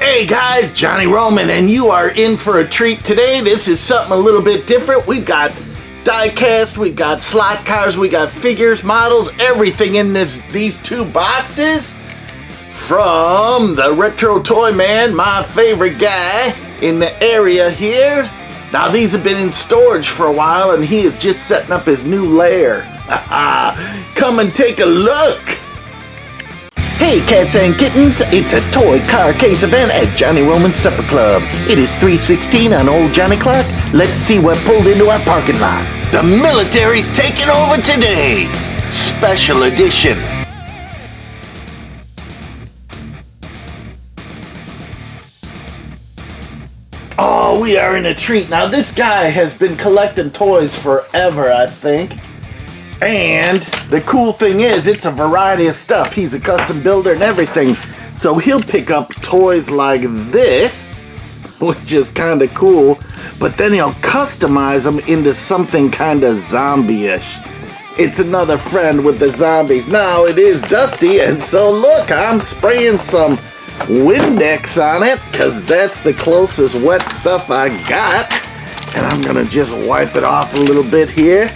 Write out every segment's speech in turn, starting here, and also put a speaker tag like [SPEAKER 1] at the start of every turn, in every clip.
[SPEAKER 1] Hey guys, Johnny Roman, and you are in for a treat today. This is something a little bit different. We've got diecast, we've got slot cars, we got figures, models, everything in these two boxes from the Retro Toy Man, my favorite guy in the area here. Now these have been in storage for a while and he is just setting up his new lair. Come and take a look. Hey cats and kittens, it's a toy car case event at Johnny Roman's Supper Club. It is 3:16 on Old Johnny Clock. Let's see what pulled into our parking lot. The military's taking over today. Special edition. Oh, we are in a treat. Now this guy has been collecting toys forever, I think. And the cool thing is, it's a variety of stuff. He's a custom builder and everything. So he'll pick up toys like this, which is kind of cool. But then he'll customize them into something kind of zombie-ish. It's another friend with the zombies. Now it is dusty, and so look, I'm spraying some Windex on it, because that's the closest wet stuff I got. And I'm going to just wipe it off a little bit here.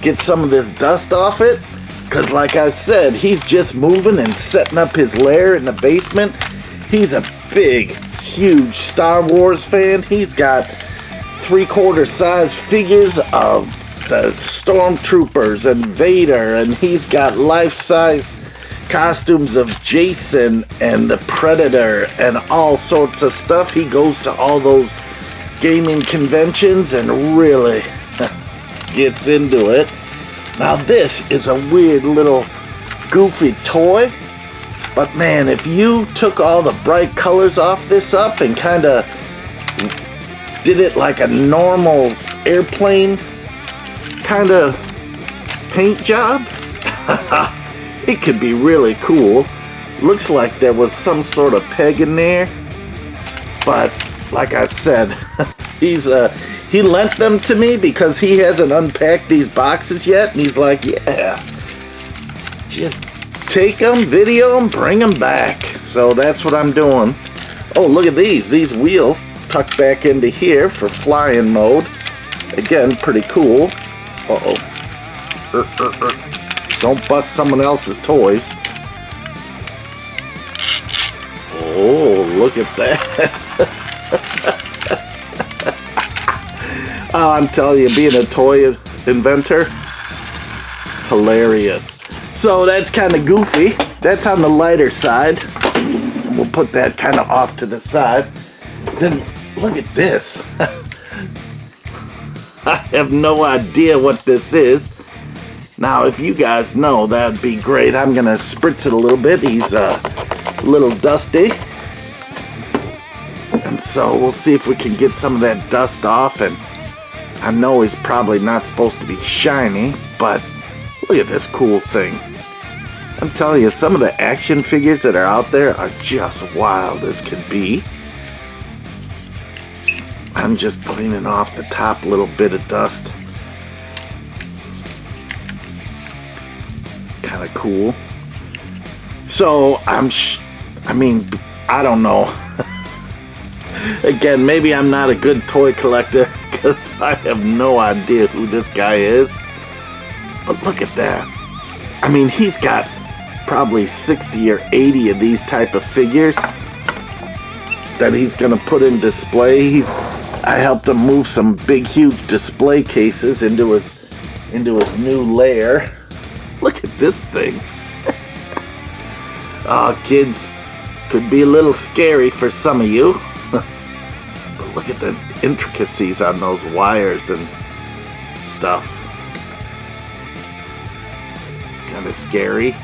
[SPEAKER 1] Get some of this dust off it, because like I said, he's just moving and setting up his lair in the basement. He's a big, huge Star Wars fan. He's got 3/4 size figures of the Stormtroopers and Vader, and he's got life-size costumes of Jason and the Predator and all sorts of stuff. He goes to all those gaming conventions and really gets into it. Now this is a weird little goofy toy, but man, if you took all the bright colors off this up and kind of did it like a normal airplane kind of paint job, it could be really cool. Looks like there was some sort of peg in there, but like I said, he lent them to me because he hasn't unpacked these boxes yet, and he's like, yeah, just take them, video them, bring them back. So that's what I'm doing. Oh, look at these wheels tucked back into here for flying mode. Again, pretty cool. Uh-oh. Don't bust someone else's toys. Oh, look at that. Oh, I'm telling you, being a toy inventor, hilarious. So that's kind of goofy. That's on the lighter side. We'll put that kind of off to the side. Then look at this. I have no idea what this is. Now, if you guys know, that'd be great. I'm going to spritz it a little bit. He's a little dusty. And so we'll see if we can get some of that dust off. And I know he's probably not supposed to be shiny, but look at this cool thing. I'm telling you, some of the action figures that are out there are just wild as can be. I'm just cleaning off the top little bit of dust. Kind of cool. So I mean, I don't know. Again, maybe I'm not a good toy collector because I have no idea who this guy is. But look at that. I mean, he's got probably 60 or 80 of these type of figures that he's going to put in display. I helped him move some big, huge display cases into his new lair. Look at this thing. Oh, kids, could be a little scary for some of you. But look at the intricacies on those wires and stuff. Kind of scary.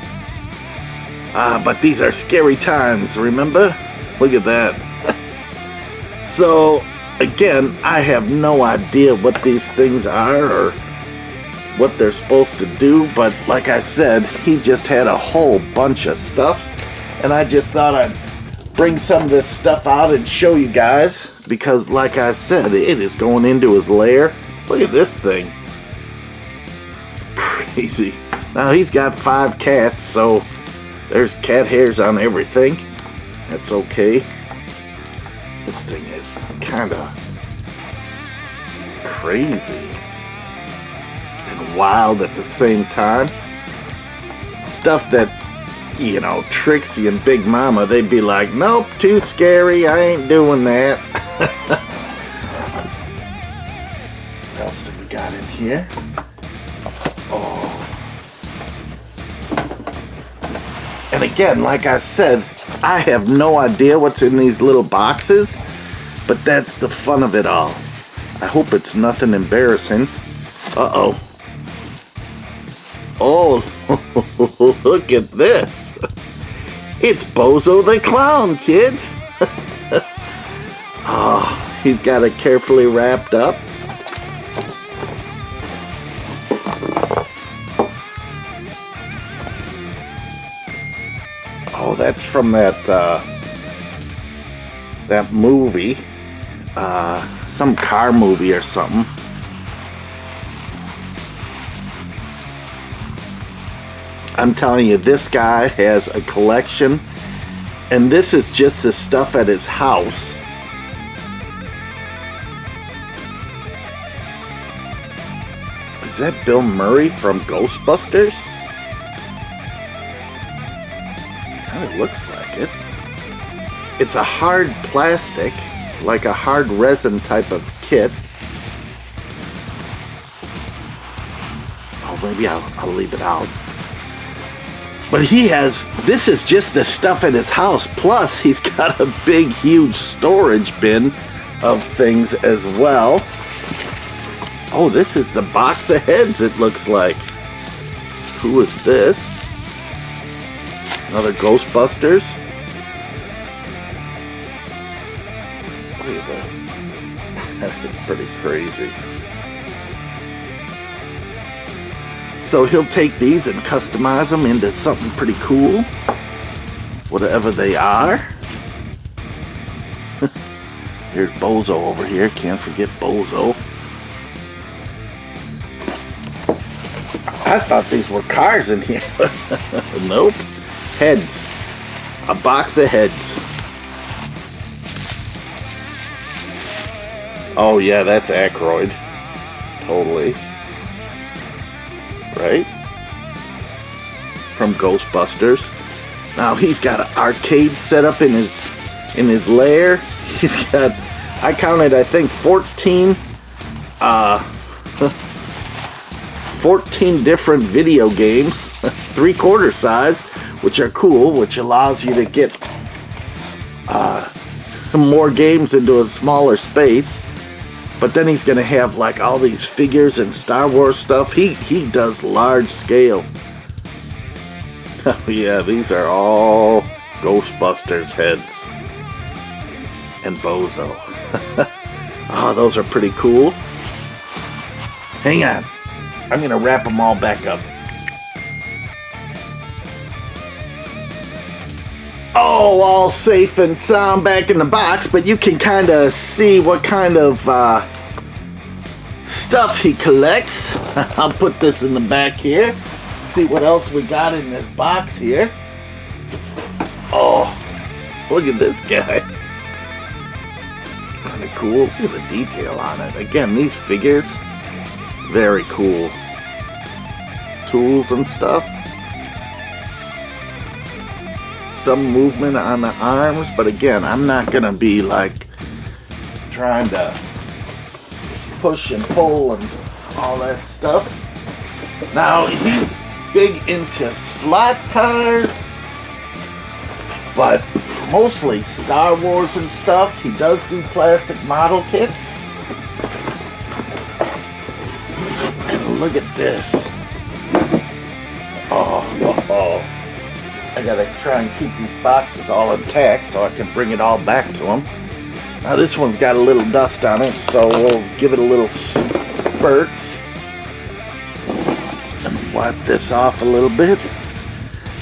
[SPEAKER 1] But these are scary times, remember? Look at that. So, again, I have no idea what these things are or what they're supposed to do, but like I said, he just had a whole bunch of stuff, and I just thought I'd bring some of this stuff out and show you guys, because like I said, it is going into his lair. Look at this thing. Crazy. Now he's got 5 cats, so there's cat hairs on everything. That's okay. This thing is kind of crazy and wild at the same time. Stuff that, you know, Trixie and Big Mama, they'd be like, nope, too scary, I ain't doing that. What else do we got in here? Oh. And again, like I said, I have no idea what's in these little boxes, but that's the fun of it all. I hope it's nothing embarrassing. Uh-oh. Oh, look at this. It's Bozo the Clown, kids. Oh, he's got it carefully wrapped up. Oh, that's from that movie. Some car movie or something. I'm telling you, this guy has a collection, and this is just the stuff at his house. Is that Bill Murray from Ghostbusters? Kind of looks like it. It's a hard plastic, like a hard resin type of kit. Oh, maybe I'll leave it out. But he has, this is just the stuff at his house, plus he's got a big, huge storage bin of things as well. Oh, this is the box of heads, it looks like. Who is this? Another Ghostbusters. Look at that. That's pretty crazy. So he'll take these and customize them into something pretty cool, whatever they are. Here's Bozo over here. Can't forget Bozo. I thought these were cars in here. Nope. Heads. A box of heads. Oh yeah, that's Aykroyd. Totally. Right? From Ghostbusters. Now he's got an arcade set up in his lair. He's got, I counted, I think 14 14 different video games, 3/4 size, which are cool, which allows you to get more games into a smaller space. But then he's gonna have like all these figures and Star Wars stuff. He does large scale. Oh yeah, these are all Ghostbusters heads. And Bozo. Oh, those are pretty cool. Hang on. I'm gonna wrap them all back up. Oh, all safe and sound back in the box, but you can kind of see what kind of stuff he collects. I'll put this in the back here. See what else we got in this box here. Oh, look at this guy. Kind of cool. Look at the detail on it. Again, these figures, very cool. Tools and stuff. Some movement on the arms, but again, I'm not gonna be like trying to push and pull and all that stuff. Now he's big into slot cars, but mostly Star Wars and stuff. He does do plastic model kits. And look at this. Oh. I gotta try and keep these boxes all intact so I can bring it all back to them. Now this one's got a little dust on it, so we'll give it a little spurts. And wipe this off a little bit.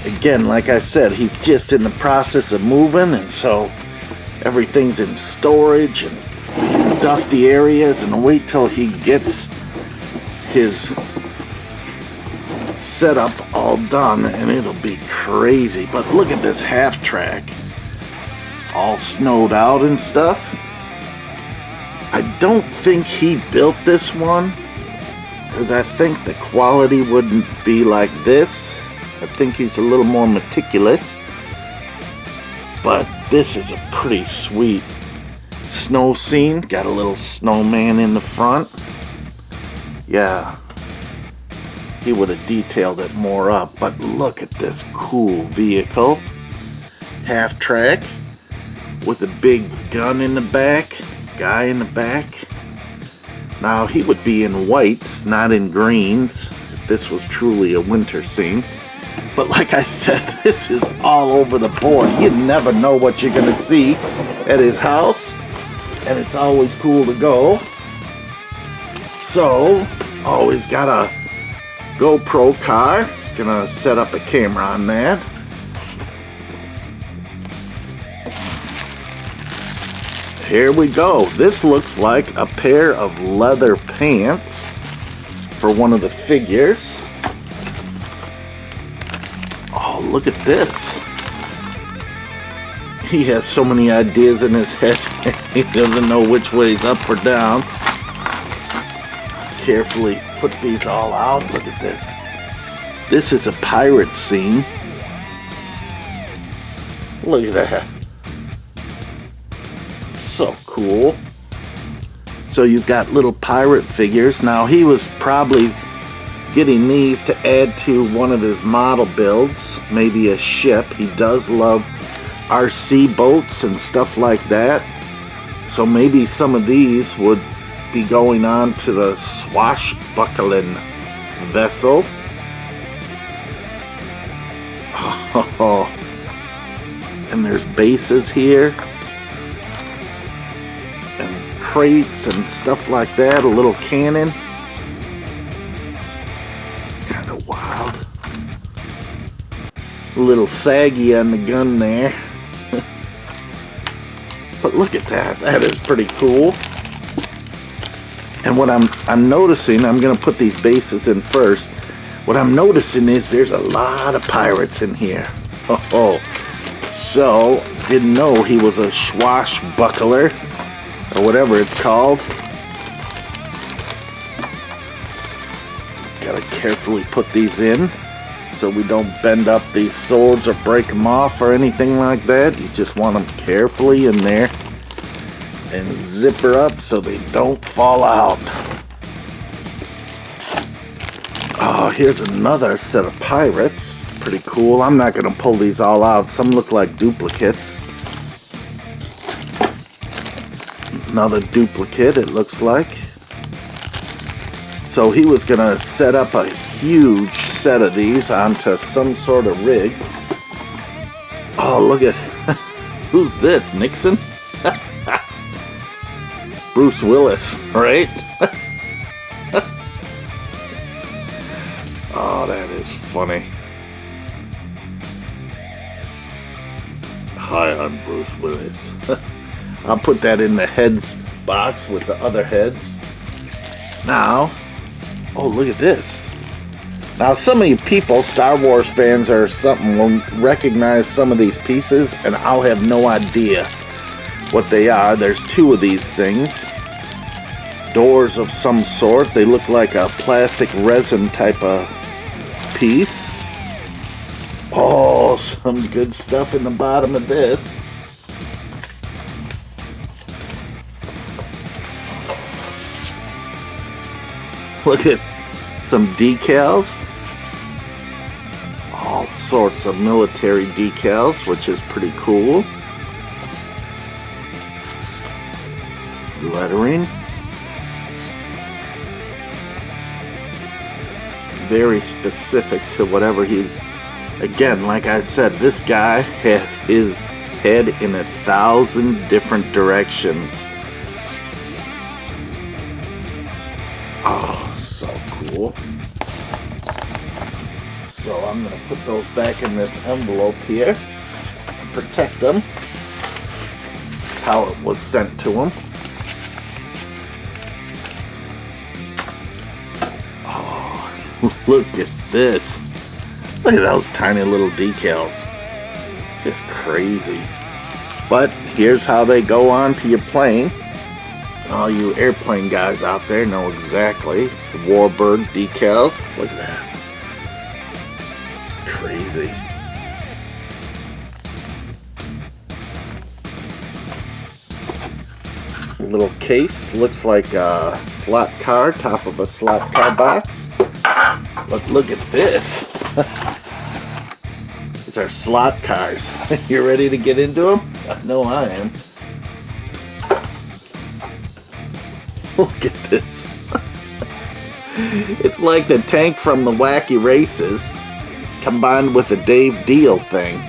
[SPEAKER 1] Again, like I said, he's just in the process of moving, and so everything's in storage and dusty areas, and wait till he gets his setup all done and it'll be crazy. But look at this half track, all snowed out and stuff. I don't think he built this one, because I think the quality wouldn't be like this. I think he's a little more meticulous. But this is a pretty sweet snow scene. Got a little snowman in the front. Yeah, he would have detailed it more up, but look at this cool vehicle. Half track with a big gun in the back, guy in the back. Now he would be in whites, not in greens, if this was truly a winter scene. But like I said, this is all over the board. You never know what you're gonna see at his house, and it's always cool to go. So, always got a GoPro car. Just gonna set up a camera on that. Here we go. This looks like a pair of leather pants for one of the figures. Oh, look at this. He has so many ideas in his head. He doesn't know which way's up or down. Carefully put these all out. Look at this. This is a pirate scene. Look at that. So cool. So you've got little pirate figures. Now he was probably getting these to add to one of his model builds, maybe a ship. He does love RC boats and stuff like that. So maybe some of these would be going on to the swashbuckling vessel. Oh, and there's bases here. And crates and stuff like that. A little cannon. Kind of wild. A little saggy on the gun there. But look at that. That is pretty cool. And what I'm noticing, I'm going to put these bases in first. What I'm noticing is there's a lot of pirates in here. Oh, so didn't know he was a swashbuckler or whatever it's called. Gotta carefully put these in so we don't bend up these swords or break them off or anything like that. You just want them carefully in there and zipper up so they don't fall out. Oh, here's another set of pirates. Pretty cool. I'm not gonna pull these all out. Some look like duplicates. Another duplicate, it looks like. So he was gonna set up a huge set of these onto some sort of rig. Oh, look at, who's this, Nixon? Bruce Willis, right? Oh, that is funny. Hi, I'm Bruce Willis. I'll put that in the heads box with the other heads. Now, oh, look at this. Now, some of you people, Star Wars fans or something, will recognize some of these pieces, and I'll have no idea what they are. There's two of these things. Doors of some sort. They look like a plastic resin type of piece. Oh, some good stuff in the bottom of this. Look at some decals. All sorts of military decals, which is pretty cool. Lettering. Very specific to whatever he's... Again, like I said, this guy has his head in 1,000 different directions. Oh, so cool. So I'm going to put those back in this envelope here and protect them. That's how it was sent to him. Oh, look at this. Look at those tiny little decals. Just crazy. But here's how they go onto your plane. All you airplane guys out there know exactly. The Warbird decals. Look at that. Crazy. Little case. Looks like a slot car. Top of a slot car box. But look at this. These are slot cars. You ready to get into them? I know I am. Look at this. It's like the tank from the Wacky Races combined with the Dave Deal thing.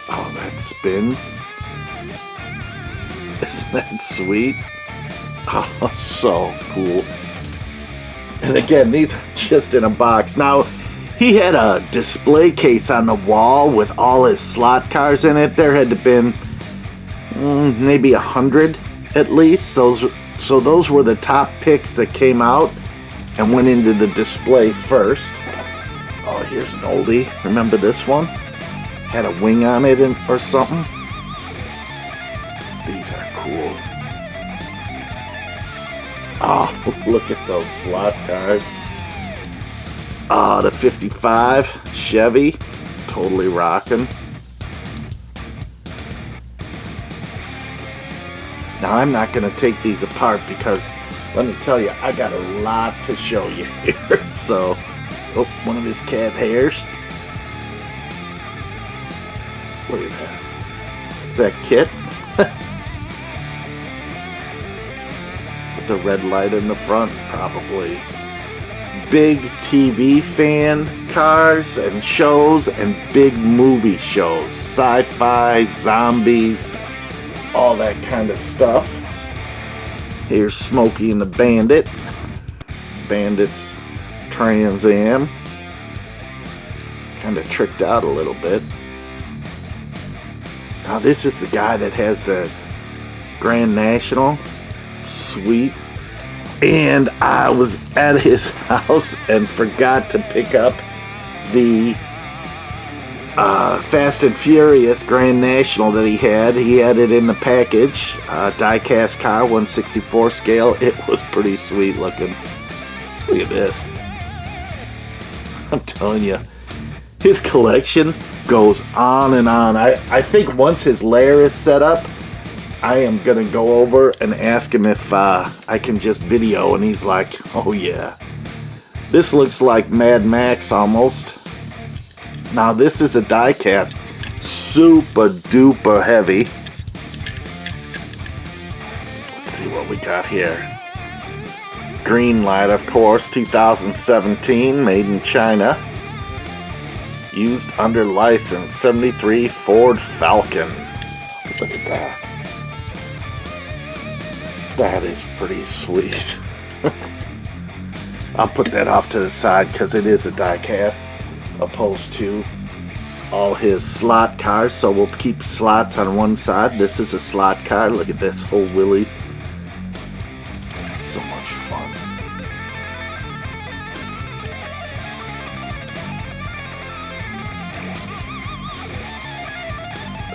[SPEAKER 1] Oh, that spins. Isn't that sweet? Oh, so cool. And again, these are just in a box. Now, he had a display case on the wall with all his slot cars in it. There had to have been maybe 100 at least. Those were the top picks that came out and went into the display first. Oh, here's an oldie. Remember this one? Had a wing on it or something. These are cool. Oh, look at those slot cars. Oh, the 55 Chevy. Totally rocking. Now, I'm not going to take these apart because, let me tell you, I got a lot to show you here. So, oh, one of his cat hairs. Look at that. Is that Kit? With the red light in the front, probably. Big TV fan cars and shows and big movie shows. Sci-fi, zombies, all that kind of stuff. Here's Smokey and the Bandit. Bandit's Trans Am. Kind of tricked out a little bit. Now this is the guy that has the Grand National. Sweet. And I was at his house and forgot to pick up the Fast and Furious Grand National that he had. He had it in the package. Diecast car, 1/64 scale. It was pretty sweet looking. Look at this. I'm telling you, his collection goes on and on. I think once his lair is set up, I am going to go over and ask him if I can just video, and he's like, oh yeah. This looks like Mad Max almost. Now this is a diecast, super duper heavy. Let's see what we got here. Greenlight, of course, 2017, made in China. Used under license, 73 Ford Falcon. Look at that. That is pretty sweet. I'll put that off to the side because it is a diecast opposed to all his slot cars. So we'll keep slots on one side. This is a slot car. Look at this whole Willys. So much fun.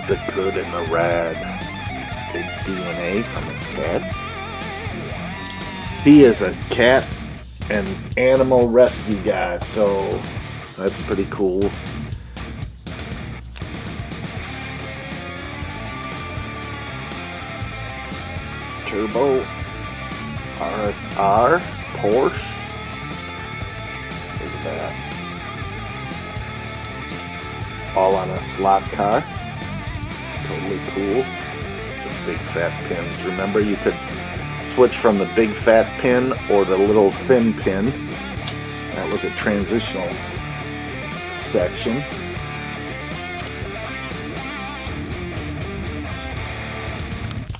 [SPEAKER 1] The good and the rad. Big DNA from his cats. He is a cat and animal rescue guy, so that's pretty cool. Turbo RSR Porsche. Look at that. All on a slot car. Totally cool. Big fat pins. Remember, you could switch from the big fat pin or the little thin pin. That was a transitional section.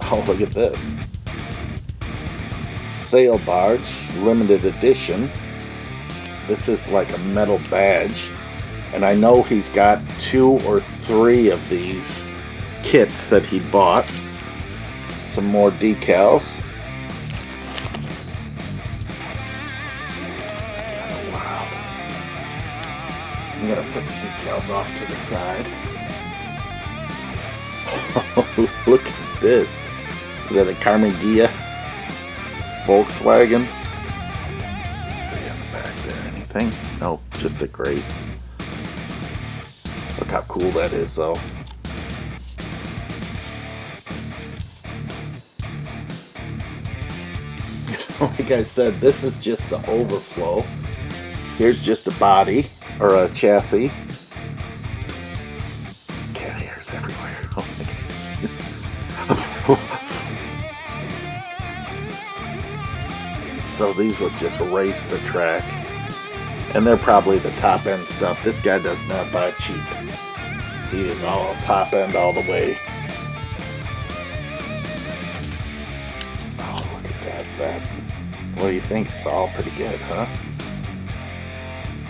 [SPEAKER 1] Oh, look at this. Sail barge, limited edition. This is like a metal badge. And I know he's got 2 or 3 of these kits that he bought. Some more decals. Wow. I'm gonna put the decals off to the side. Look at this. Is that a Carnegie Volkswagen? Let's see on the back there. Anything? Nope, just a grate. Look how cool that is, though. Like I said, this is just the overflow. Here's just a body, or a chassis. Cat hairs everywhere. Oh my God. So these would just race the track. And they're probably the top end stuff. This guy does not buy cheap. He is all top end all the way. Oh, look at that. What do you think, Saul? Pretty good, huh?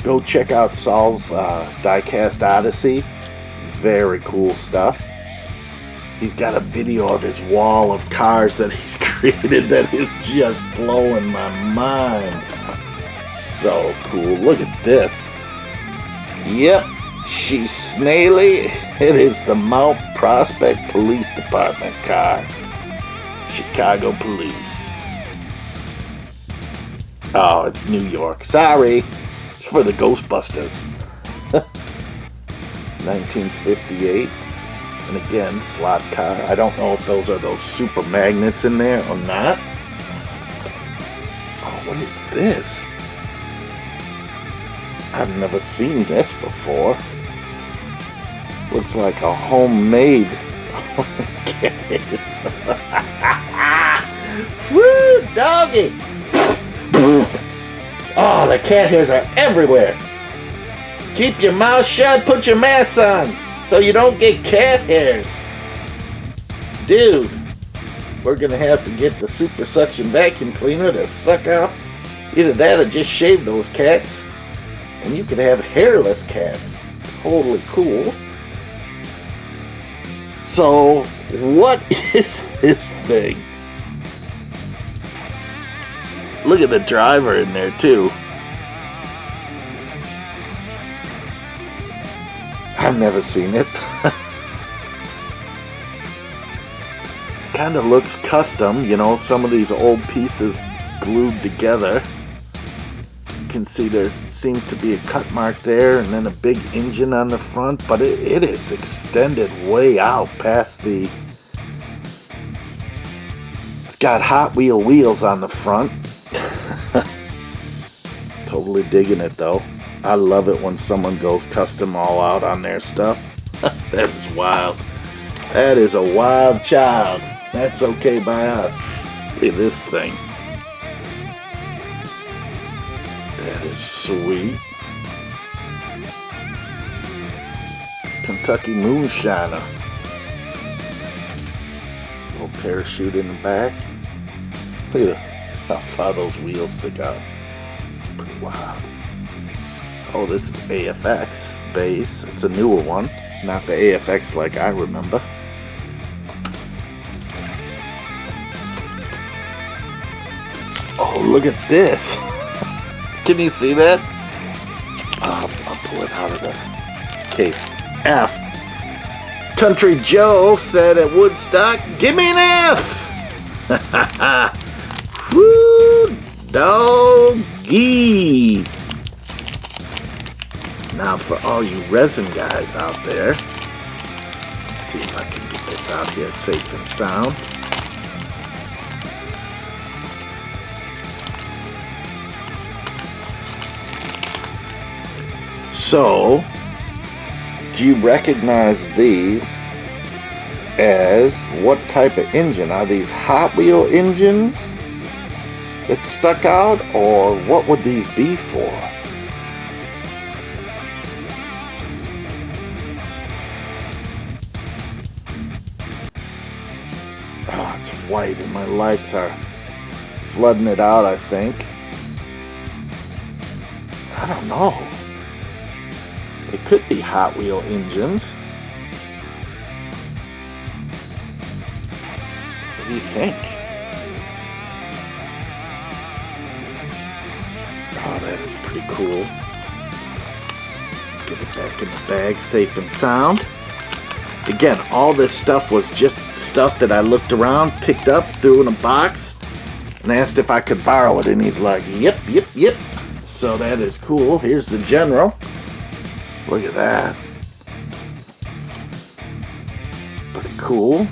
[SPEAKER 1] Go check out Saul's Diecast Odyssey. Very cool stuff. He's got a video of his wall of cars that he's created that is just blowing my mind. So cool. Look at this. Yep, she's snaily. It is the Mount Prospect Police Department car. Chicago Police. Oh, it's New York. Sorry. It's for the Ghostbusters. 1958. And again, slot car. I don't know if those are those super magnets in there or not. Oh, what is this? I've never seen this before. Looks like a homemade. Woo, doggy! Oh, the cat hairs are everywhere. Keep your mouth shut, put your mask on, so you don't get cat hairs. Dude, we're gonna have to get the super suction vacuum cleaner to suck out either that or just shave those cats. And you could have hairless cats. Totally cool. So, what is this thing? Look at the driver in there too. I've never seen it. Kind of looks custom, you know, some of these old pieces glued together. You can see there seems to be a cut mark there and then a big engine on the front, but it is extended way out past the... It's got Hot Wheel wheels on the front. Totally digging it though. I love it when someone goes custom all out on their stuff. That is wild. That is a wild child. That's okay by us. Look at this thing. That is sweet. Kentucky Moonshiner. Little parachute in the back. Look at how far those wheels stick out. Pretty wild. Oh, this is AFX base. It's a newer one. Not the AFX like I remember. Oh, look at this. Can you see that? I'll pull it out of the case. F. Country Joe said at Woodstock, give me an F. Woo, doggy. Now for all you resin guys out there, let's see if I can get this out here safe and sound. So, do you recognize these as what type of engine? Are these Hot Wheel engines that stuck out, or what would these be for? Oh, it's white and my lights are flooding it out, I think. I don't know. It could be Hot Wheel engines. What do you think? Oh, that is pretty cool. Get it back in the bag safe and sound. Again, all this stuff was just stuff that I looked around, picked up, threw in a box, and asked if I could borrow it, and he's like, yep. So that is cool. Here's the General. Look at that. Pretty cool.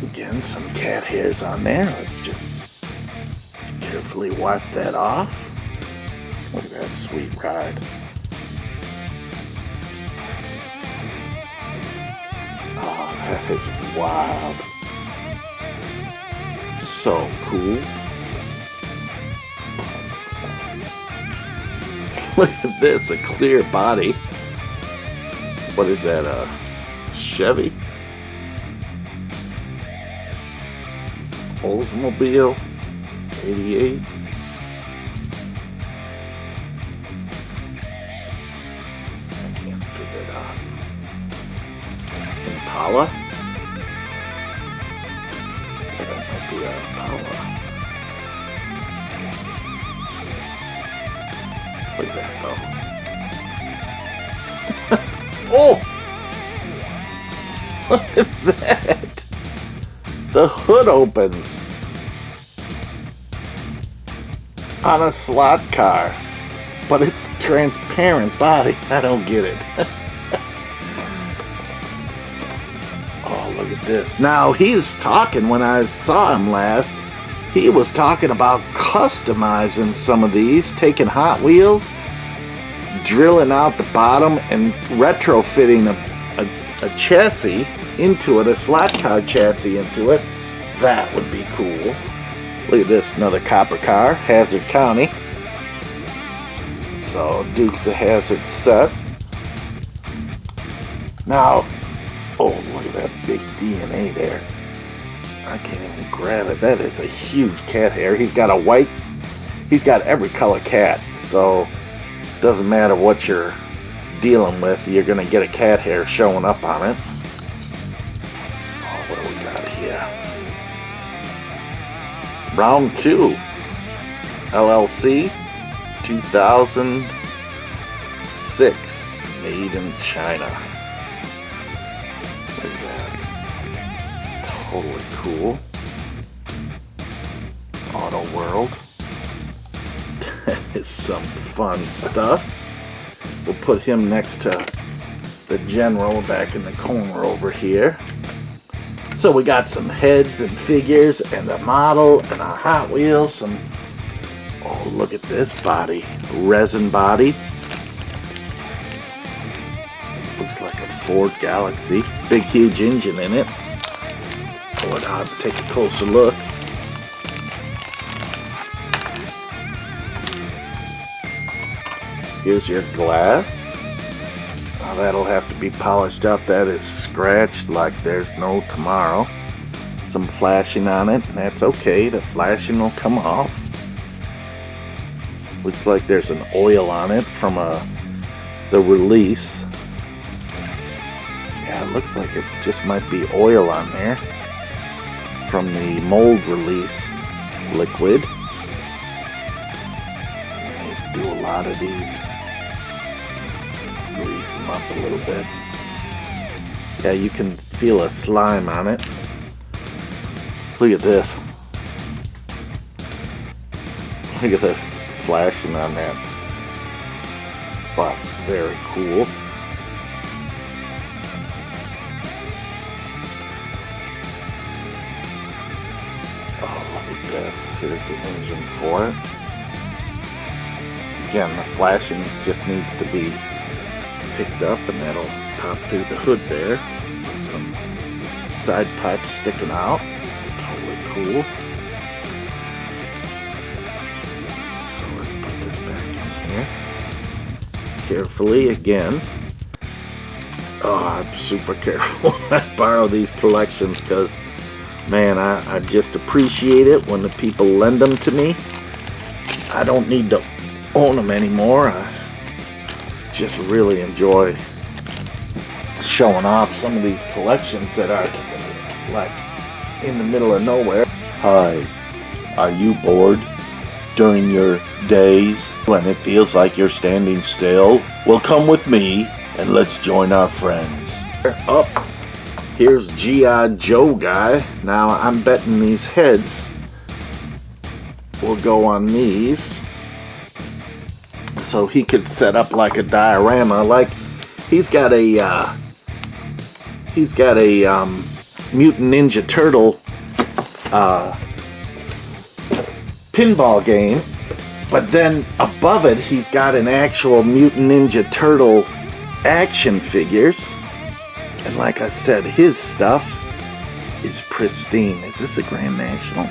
[SPEAKER 1] Again, some cat hairs on there. Let's just carefully wipe that off. Look at that sweet ride. Oh, that is wild. So cool. Look at this, a clear body. What is that, a Chevy? Oldsmobile 88. I can't figure it out. Impala? Yeah, that might be an Impala. Look at that though. Oh! Look at that! The hood opens on a slot car, but it's transparent body. I don't get it. Oh, look at this. Now, he's talking, when I saw him last, he was talking about customizing some of these, taking Hot Wheels, drilling out the bottom, and retrofitting a chassis into it, a slot car chassis into it. That would be cool. Look at this, another copper car, Hazard County. So, Dukes of Hazzard set. Now, oh, look at that big DNA there. I can't even grab it. That is a huge cat hair. He's got a white, he's got every color cat. So, doesn't matter what you're dealing with, you're going to get a cat hair showing up on it. Oh, what do we got here? Round 2. LLC 2006. Made in China. Look at that. Totally cool. Auto World. That is some fun stuff. We'll put him next to the General back in the corner over here. So we got some heads and figures and a model and a Hot Wheels. Some, oh, look at this body. Resin body. Looks like a Ford Galaxy. Big, huge engine in it. Oh, and I'll take a closer look. Here's your glass. Now that'll have to be polished up. That is scratched like there's no tomorrow. Some flashing on it, and that's okay. The flashing will come off. Looks like there's an oil on it from the release. Yeah, it looks like it just might be oil on there from the mold release liquid. Do a lot of these. Grease them up a little bit. Yeah, you can feel a slime on it. Look at this. Look at the flashing on that. But very cool. Oh, look at this. Here's the engine for it. Again, the flashing just needs to be picked up, and that'll pop through the hood there with some side pipes sticking out. Totally cool. So let's put this back in here carefully again. Oh, I'm super careful. I borrow these collections because, man, I just appreciate it when the people lend them to me. I don't need to own them anymore. I just really enjoy showing off some of these collections that are like in the middle of nowhere. Hi, are you bored during your days when it feels like you're standing still? Well, come with me and let's join our friends. Oh, Here's G.I. Joe guy. Now I'm betting these heads will go on these, so he could set up like a diorama. Like he's got a Mutant Ninja Turtle pinball game, but then above it he's got an actual Mutant Ninja Turtle action figures. And like I said, his stuff is pristine. Is this a Grand National?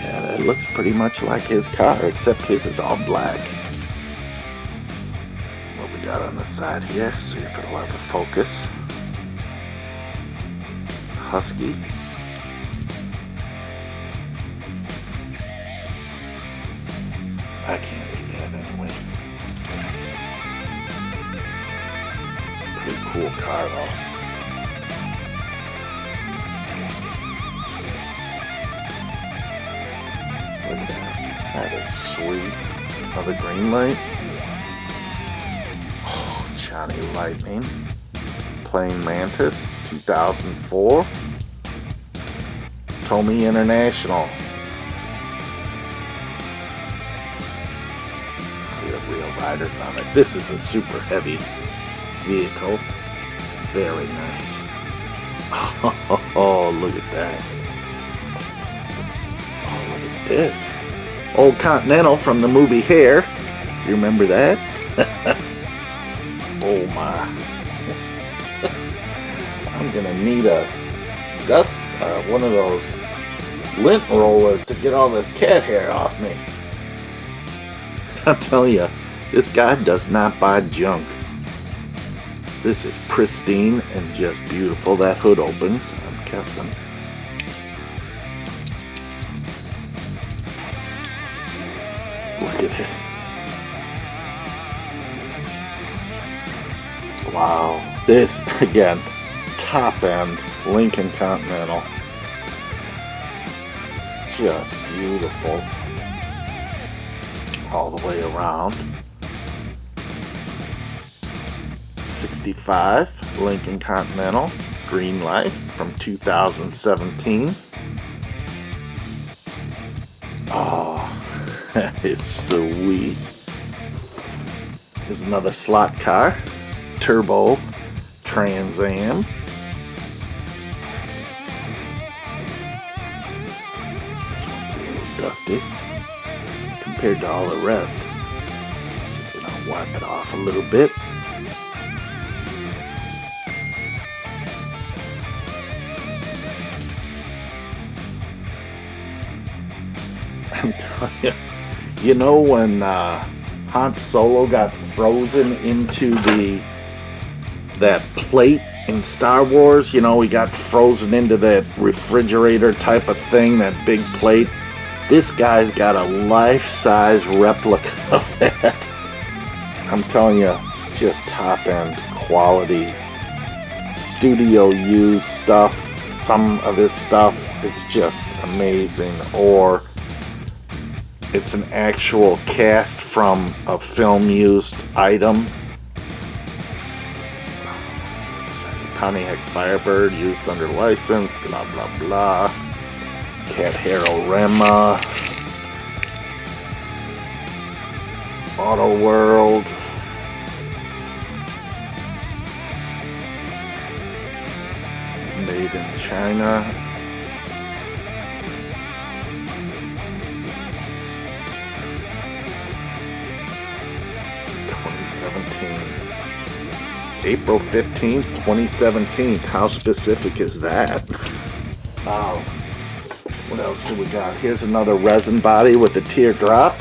[SPEAKER 1] Yeah, that looks pretty much like his car, except his is all black. What we got on the side here? See if it'll ever focus. Husky. I can't read that anyway. Pretty cool car though. Look at that. That is sweet. Another Greenlight. Oh, Johnny Lightning. Plain Mantis, 2004. Tommy International. We have real riders on it. This is a super heavy vehicle. Very nice. Oh, look at that. Oh, look at this. Old Continental from the movie Hair. You remember that? Oh my. I'm gonna need a dust, one of those lint rollers to get all this cat hair off me. I'm telling you, this guy does not buy junk. This is pristine and just beautiful. That hood opens, I'm guessing. Look at it. Wow. This, again, top end Lincoln Continental. Just beautiful. All the way around. 65 Lincoln Continental Greenlight from 2017. Oh, that is sweet. Here's another slot car, Turbo Trans Am. This one's a little dusty compared to all the rest. Just gonna wipe it off a little bit. I'm telling you, you know when Han Solo got frozen into that plate in Star Wars, you know, he got frozen into that refrigerator type of thing, that big plate. This guy's got a life-size replica of that. I'm telling you, just top-end quality, studio used stuff. Some of his stuff, it's just amazing. Or it's an actual cast from a film-used item. Pontiac Firebird used under license, blah blah blah. Cat Harorama. Auto World. Made in China. April 15th, 2017. How specific is that? Wow. What else do we got? Here's another resin body with a teardrop.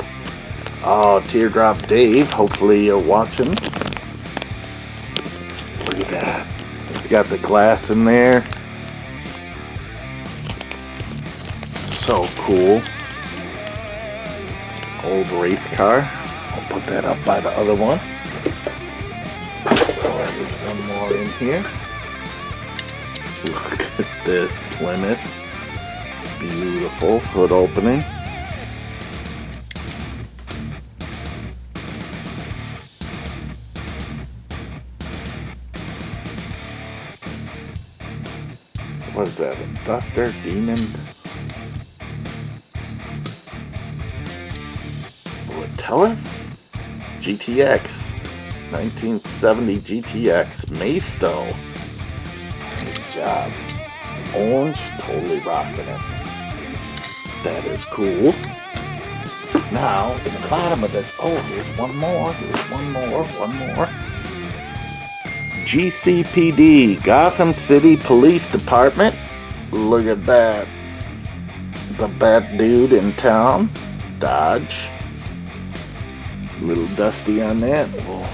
[SPEAKER 1] Oh, Teardrop Dave. Hopefully you're watching. Look at that. It's got the glass in there. So cool. Old race car. I'll put that up by the other one. There's one more in here. Look at this Plymouth. Beautiful hood opening. What is that? A Duster? Demon? Will it tell us? GTX. 1970 GTX. Maisto. Nice job. Orange. Totally rocking it. That is cool. Now, in the bottom of this, oh, here's one more, one more. GCPD, Gotham City Police Department. Look at that. The bad dude in town. Dodge. A little dusty on that. We'll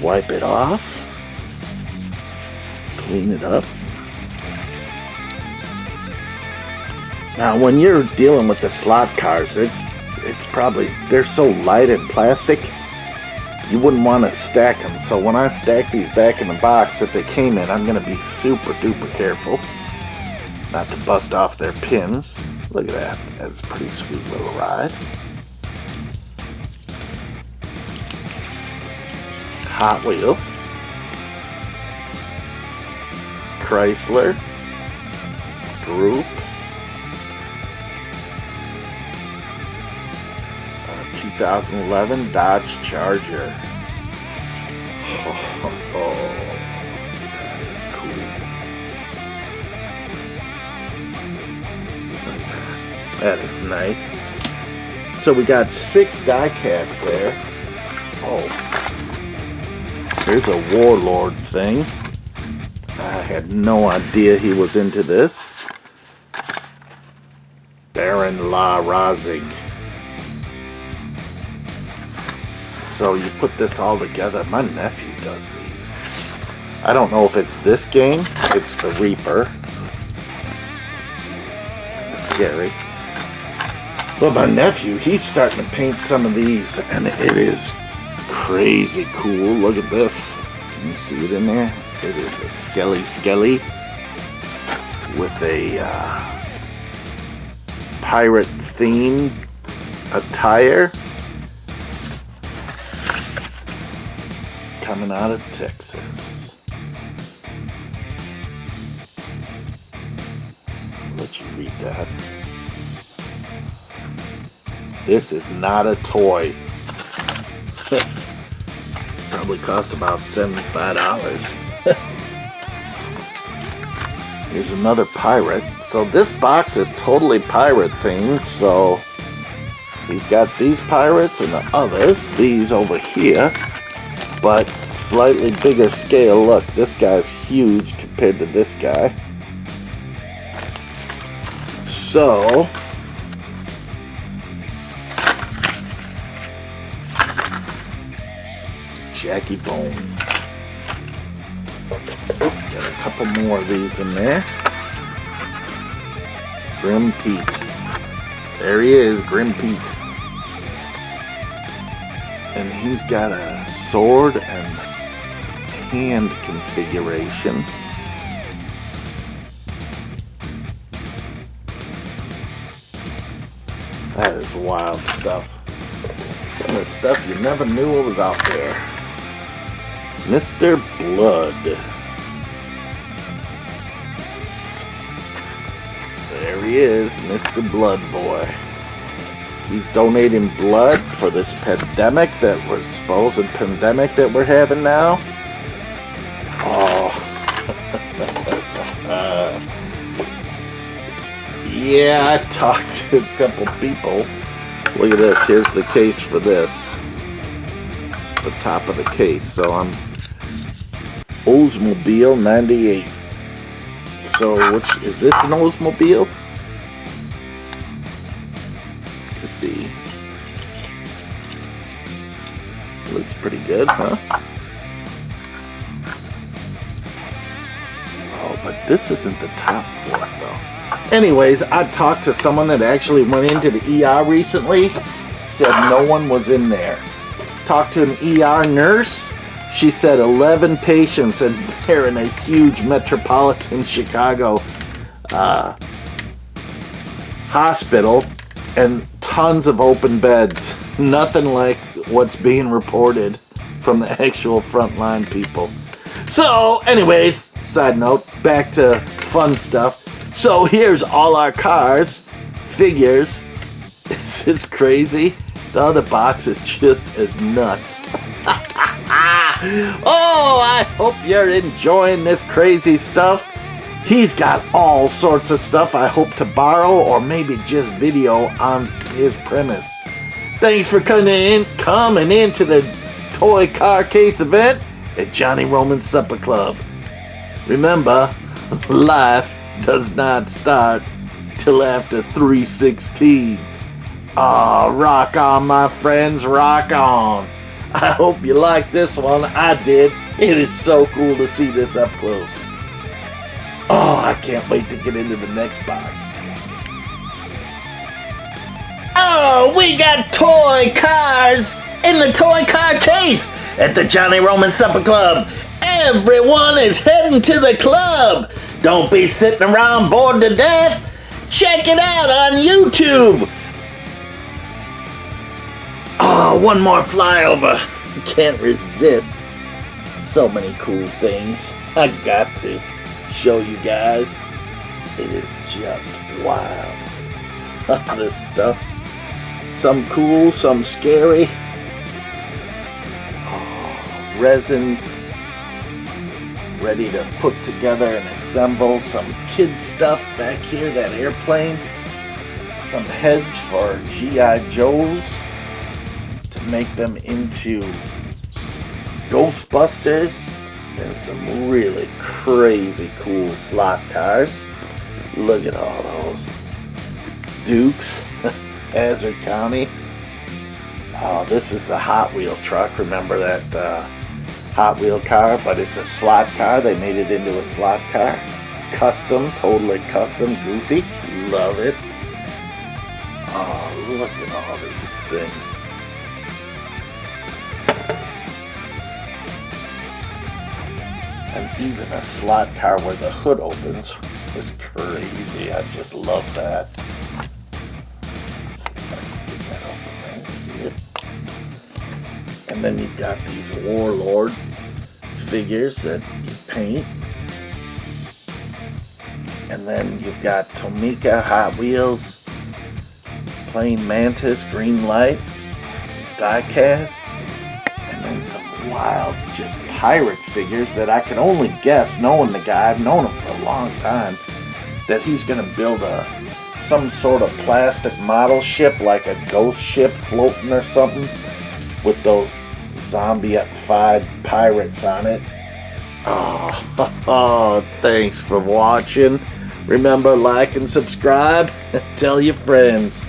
[SPEAKER 1] wipe it off. Clean it up. Now, when you're dealing with the slot cars, it's probably, they're so light and plastic, you wouldn't want to stack them. So when I stack these back in the box that they came in, I'm going to be super duper careful not to bust off their pins. Look at that. That's a pretty sweet little ride. Hot Wheels. Chrysler. Group. 2011 Dodge Charger. Oh, that is cool. That is nice. So we got 6 die-casts there. Oh, there's a Warlord thing. I had no idea he was into this. Baron La Razig. So you put this all together. My nephew does these. I don't know if it's this game. It's the Reaper. That's scary. But my nephew, he's starting to paint some of these, and it is crazy cool. Look at this. Can you see it in there? It is a Skelly with a pirate theme attire. Coming out of Texas. I'll let you read that. This is not a toy. Probably cost about $75. Here's another pirate. So this box is totally pirate themed. So he's got these pirates and the others. These over here. But slightly bigger scale. Look, this guy's huge compared to this guy. So, Jackie Bones. Got a couple more of these in there. Grim Pete. There he is, Grim Pete. And he's got a sword and hand configuration. That is wild stuff. Some of the stuff you never knew was out there. Mr. Blood. There he is, Mr. Blood Boy. He's donating blood for this pandemic that we're having now. Oh. Yeah, I talked to a couple people. Look at this. Here's the case for this. The top of the case. So I'm Oldsmobile 98. So which is this an Oldsmobile? Be. Looks pretty good, huh? Oh, but this isn't the top for it, though. Anyways, I talked to someone that actually went into the ER recently. Said no one was in there. Talked to an ER nurse. She said 11 patients in there in a huge metropolitan Chicago hospital. And tons of open beds. Nothing like what's being reported from the actual frontline people. So, anyways, side note, back to fun stuff. So here's all our cars, figures. This is crazy. The other box is just as nuts. Oh, I hope you're enjoying this crazy stuff. He's got all sorts of stuff I hope to borrow or maybe just video on his premise. Thanks for coming into the Toy Car Case event at Johnny Roman's Supper Club. Remember, life does not start till after 3:16. Rock on, my friends, rock on. I hope you like this one. I did. It is so cool to see this up close. Oh, I can't wait to get into the next box. Oh, we got toy cars in the toy car case at the Johnny Roman Supper Club. Everyone is heading to the club. Don't be sitting around bored to death. Check it out on YouTube. Oh, one more flyover. Can't resist. So many cool things. I got to show you guys. It is just wild. This stuff. Some cool, some scary. Oh, resins. Ready to put together and assemble. Some kid stuff back here. That airplane. Some heads for G.I. Joes. To make them into Ghostbusters. And some really crazy cool slot cars. Look at all those. Dukes. Hazard County. Oh, this is the Hot Wheel truck. Remember that Hot Wheel car? But it's a slot car. They made it into a slot car. Custom. Totally custom. Goofy. Love it. Oh, look at all these things. And even a slot car where the hood opens is crazy. I just love that. Let's see if I can get that open there. See it? And then you've got these Warlord figures that you paint. And then you've got Tomica Hot Wheels, Plain Mantis, Greenlight, Diecast, and then some wild just pirate figures that I can only guess, knowing the guy, I've known him for a long time, that he's going to build some sort of plastic model ship, like a ghost ship floating or something, with those zombie-ified pirates on it. Oh, thanks for watching. Remember, like and subscribe. Tell your friends.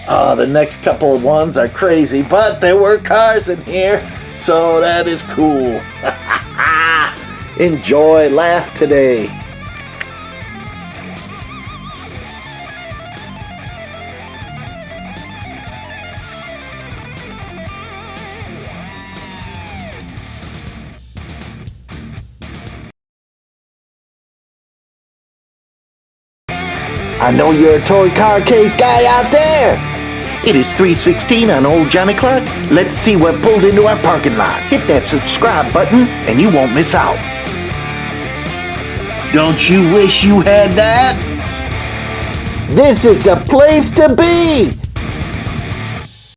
[SPEAKER 1] The next couple of ones are crazy, but there were cars in here. So that is cool. Enjoy, laugh today. I know you're a toy car case guy out there. It is 3:16 on Old Johnny Clock. Let's see what pulled into our parking lot. Hit that subscribe button and you won't miss out. Don't you wish you had that? This is the place to be!